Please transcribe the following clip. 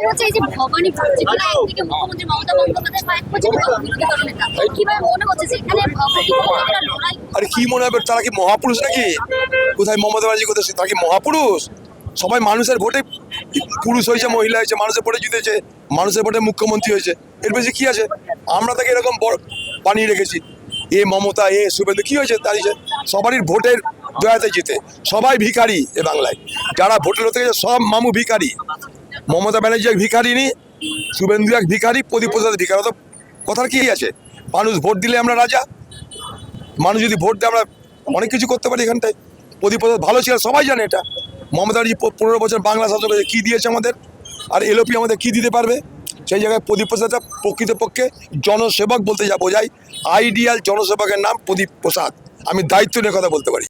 হচ্ছে এই যে ভবানীপুর যেখানে একদিকে মুখ্যমন্ত্রী মমতা বন্দ্যোপাধ্যায় কয়েক বছর বিরোধী দলনেতা, কিভাবে মনে হচ্ছে যে এখানে প্রতিপক্ষরা লড়াই? আরে কি মনে হবে, তারা কি মহাপুরুষ নাকি? কোথায় মমতা ব্যানার্জি, কোথায় তারা কি মহাপুরুষ? সবাই মানুষের ভোটে পুরুষ হয়েছে, মহিলা হয়েছে, মানুষের ভোটে জিতেছে, মানুষের ভোটে মুখ্যমন্ত্রী হয়েছে। এর বেশি কি আছে? আমরা তাকে এরকম বানিয়ে রেখেছি, এ মমতা, এ শুভেন্দু, কি হয়েছে দাঁড়িয়েছে? সবারই ভোটের দয়াতে জিতে, সবাই ভিখারি এ বাংলায়। যারা ভোটে লড়তে গেছে সব মামু ভিখারি। মমতা ব্যানার্জি এক ভিখারিনী, শুভেন্দু এক ভিখারি, প্রদীপ প্রসাদ ভিখারি। তো কথার কি আছে? মানুষ ভোট দিলে আমরা রাজা। মানুষ যদি ভোট দেয় আমরা অনেক কিছু করতে পারি এখানটায়। প্রদীপ প্রসাদ ভালো ছিল, সবাই জানে এটা। মমতা ব্যানার্জি 15 বছর বাংলা শাসন করেছে, কী দিয়েছে আমাদের? আর এলওপি আমাদের কী দিতে পারবে? সেই জায়গায় প্রদীপ প্রসাদটা প্রকৃতপক্ষে জনসেবক বলতে যা বোঝায়। আইডিয়াল জনসেবকের নাম প্রদীপ প্রসাদ। আমি দায়িত্ব নিয়ে কথা বলতে পারি।